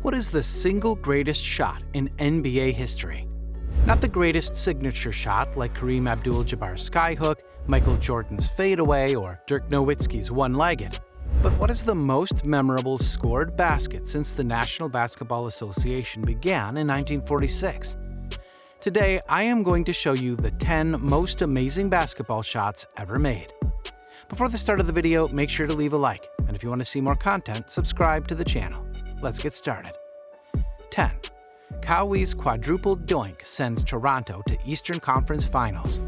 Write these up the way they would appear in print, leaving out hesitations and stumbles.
What is the single greatest shot in NBA history? Not the greatest signature shot like Kareem Abdul-Jabbar's skyhook, Michael Jordan's fadeaway, or Dirk Nowitzki's one-legged. But what is the most memorable scored basket since the National Basketball Association began in 1946? Today, I am going to show you the 10 most amazing basketball shots ever made. Before the start of the video, make sure to leave a like, and if you want to see more content, subscribe to the channel. Let's get started. 10. Kawhi's quadruple doink sends Toronto to Eastern Conference Finals.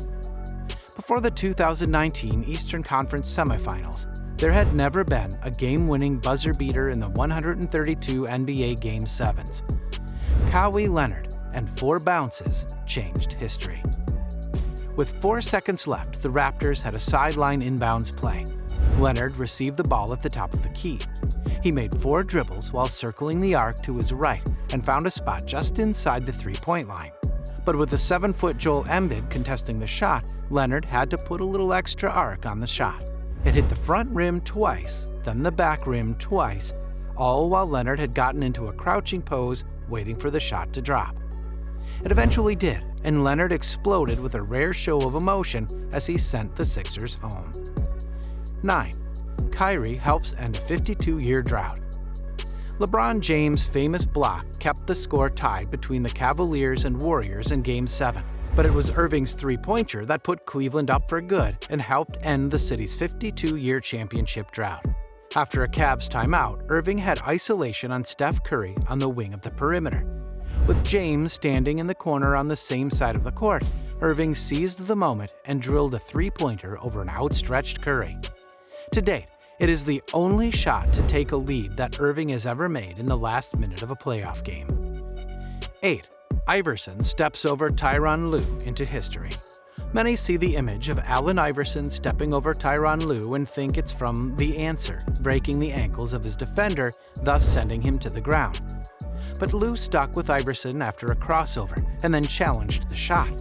Before the 2019 Eastern Conference Semifinals, there had never been a game-winning buzzer beater in the 132 NBA Game 7s. Kawhi Leonard and 4 bounces changed history. With 4 seconds left, the Raptors had a sideline inbounds play. Leonard received the ball at the top of the key. He made 4 dribbles while circling the arc to his right and found a spot just inside the three-point line. But with the 7-foot Joel Embiid contesting the shot, Leonard had to put a little extra arc on the shot. It hit the front rim twice, then the back rim twice, all while Leonard had gotten into a crouching pose waiting for the shot to drop. It eventually did, and Leonard exploded with a rare show of emotion as he sent the Sixers home. 9. Kyrie helps end a 52-year drought. LeBron James' famous block kept the score tied between the Cavaliers and Warriors in Game 7, but it was Irving's three-pointer that put Cleveland up for good and helped end the city's 52-year championship drought. After a Cavs timeout, Irving had isolation on Steph Curry on the wing of the perimeter. With James standing in the corner on the same side of the court, Irving seized the moment and drilled a three-pointer over an outstretched Curry. To date, it is the only shot to take a lead that Irving has ever made in the last minute of a playoff game. 8. Iverson steps over Tyronn Lue into history. Many see the image of Allen Iverson stepping over Tyronn Lue and think it's from The Answer, breaking the ankles of his defender, thus sending him to the ground. But Lue stuck with Iverson after a crossover and then challenged the shot.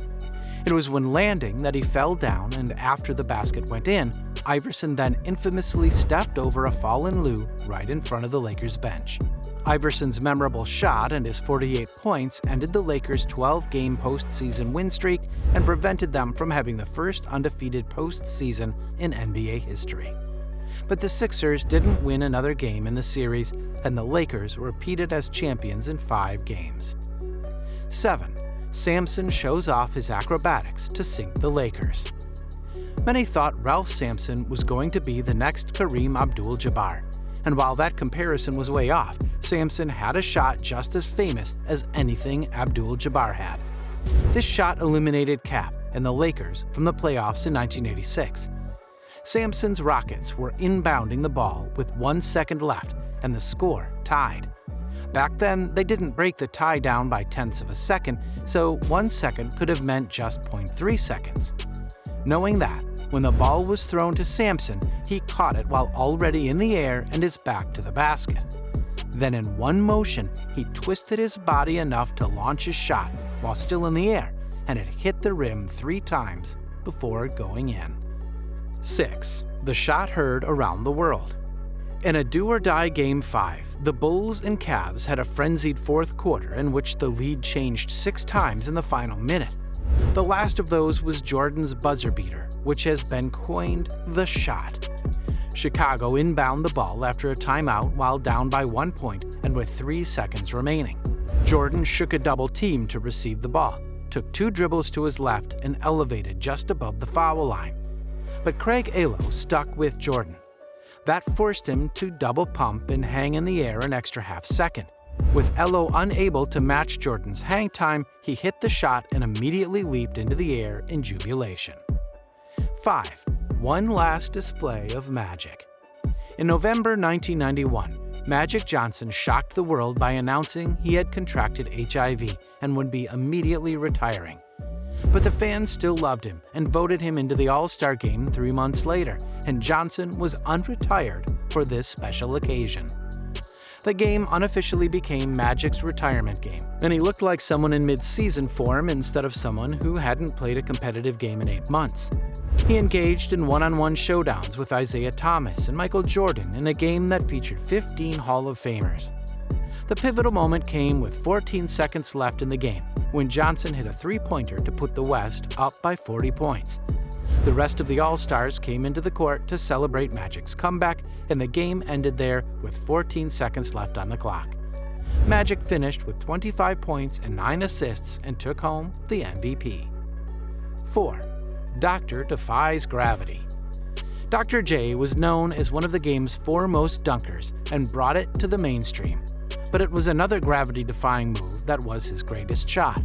It was when landing that he fell down, and after the basket went in, Iverson then infamously stepped over a fallen Lue right in front of the Lakers bench. Iverson's memorable shot and his 48 points ended the Lakers' 12-game postseason win streak and prevented them from having the first undefeated postseason in NBA history. But the Sixers didn't win another game in the series, and the Lakers were repeated as champions in 5 games. 7. Sampson shows off his acrobatics to sink the Lakers. Many thought Ralph Sampson was going to be the next Kareem Abdul-Jabbar, and while that comparison was way off, Sampson had a shot just as famous as anything Abdul-Jabbar had. This shot eliminated Cap and the Lakers from the playoffs in 1986. Sampson's Rockets were inbounding the ball with 1 second left and the score tied. Back then, they didn't break the tie down by tenths of a second, so 1 second could have meant just 0.3 seconds. Knowing that, when the ball was thrown to Sampson, he caught it while already in the air and his back to the basket. Then in one motion, he twisted his body enough to launch his shot while still in the air, and it hit the rim 3 times before going in. 6. The shot heard around the world. In a do-or-die Game 5, the Bulls and Cavs had a frenzied fourth quarter in which the lead changed 6 times in the final minute. The last of those was Jordan's buzzer beater, which has been coined the shot. Chicago inbound the ball after a timeout while down by 1 point and with 3 seconds remaining. Jordan shook a double team to receive the ball, took 2 dribbles to his left, and elevated just above the foul line. But Craig Alo stuck with Jordan. That forced him to double pump and hang in the air an extra half second. With Elo unable to match Jordan's hang time, he hit the shot and immediately leaped into the air in jubilation. 5. One last display of magic. In November 1991, Magic Johnson shocked the world by announcing he had contracted HIV and would be immediately retiring. But the fans still loved him and voted him into the All-Star game 3 months later, and Johnson was unretired for this special occasion. The game unofficially became Magic's retirement game, and he looked like someone in mid-season form instead of someone who hadn't played a competitive game in 8 months. He engaged in one-on-one showdowns with Isaiah Thomas and Michael Jordan in a game that featured 15 Hall of Famers. The pivotal moment came with 14 seconds left in the game, when Johnson hit a three-pointer to put the West up by 40 points. The rest of the All-Stars came into the court to celebrate Magic's comeback, and the game ended there with 14 seconds left on the clock. Magic finished with 25 points and 9 assists and took home the MVP. 4. Dr. Defies Gravity. Dr. J was known as one of the game's foremost dunkers and brought it to the mainstream, but it was another gravity-defying move that was his greatest shot.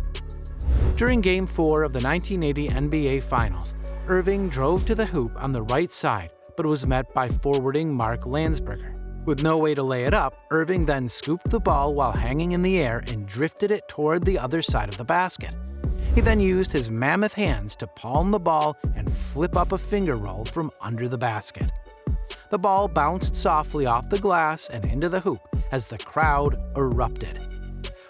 During Game 4 of the 1980 NBA Finals, Irving drove to the hoop on the right side, but was met by forwarding Mark Landsberger. With no way to lay it up, Irving then scooped the ball while hanging in the air and drifted it toward the other side of the basket. He then used his mammoth hands to palm the ball and flip up a finger roll from under the basket. The ball bounced softly off the glass and into the hoop as the crowd erupted.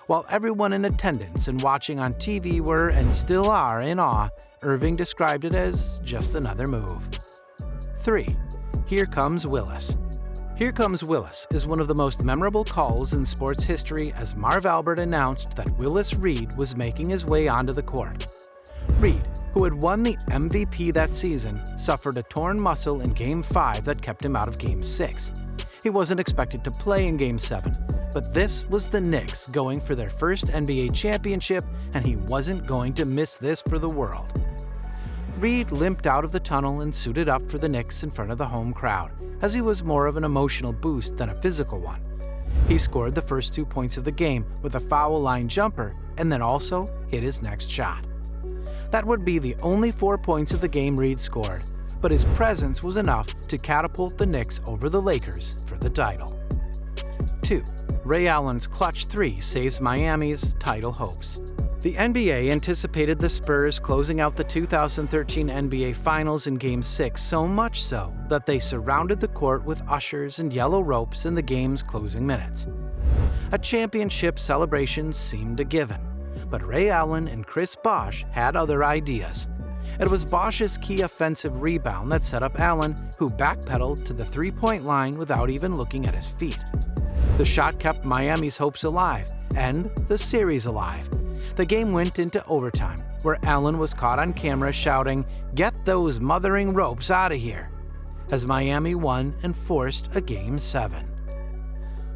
While everyone in attendance and watching on TV were and still are in awe, Irving described it as just another move. 3. Here Comes Willis. Here Comes Willis is one of the most memorable calls in sports history as Marv Albert announced that Willis Reed was making his way onto the court. Reed, who had won the MVP that season, suffered a torn muscle in Game 5 that kept him out of Game 6. He wasn't expected to play in Game 7, but this was the Knicks going for their first NBA championship, and he wasn't going to miss this for the world. Reed limped out of the tunnel and suited up for the Knicks in front of the home crowd, as he was more of an emotional boost than a physical one. He scored the first 2 points of the game with a foul line jumper and then also hit his next shot. That would be the only 4 points of the game Reed scored, but his presence was enough to catapult the Knicks over the Lakers for the title. 2. Ray Allen's clutch 3 saves Miami's title hopes. The NBA anticipated the Spurs closing out the 2013 NBA Finals in Game 6 so much so that they surrounded the court with ushers and yellow ropes in the game's closing minutes. A championship celebration seemed a given, but Ray Allen and Chris Bosh had other ideas. It was Bosh's key offensive rebound that set up Allen, who backpedaled to the three-point line without even looking at his feet. The shot kept Miami's hopes alive, and the series alive. The game went into overtime, where Allen was caught on camera shouting, "Get those mothering ropes out of here," as Miami won and forced a Game 7.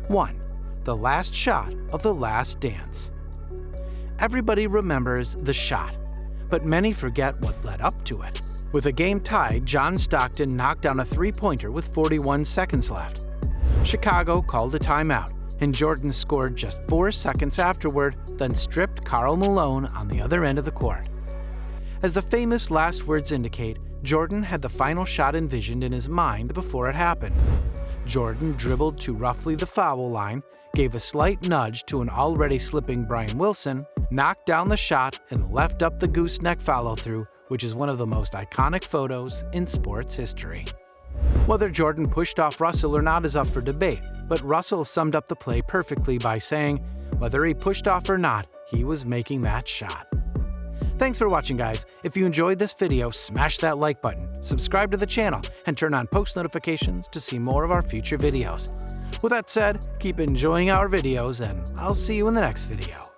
1. The last shot of The Last Dance. Everybody remembers the shot, but many forget what led up to it. With the game tied, John Stockton knocked down a three-pointer with 41 seconds left. Chicago called a timeout, and Jordan scored just 4 seconds afterward, then stripped Karl Malone on the other end of the court. As the famous last words indicate, Jordan had the final shot envisioned in his mind before it happened. Jordan dribbled to roughly the foul line, gave a slight nudge to an already slipping Brian Wilson, knocked down the shot, and left up the gooseneck follow-through, which is one of the most iconic photos in sports history. Whether Jordan pushed off Russell or not is up for debate, but Russell summed up the play perfectly by saying, whether he pushed off or not, he was making that shot. Thanks for watching, guys. If you enjoyed this video, smash that like button, subscribe to the channel, and turn on post notifications to see more of our future videos. With that said, keep enjoying our videos, and I'll see you in the next video.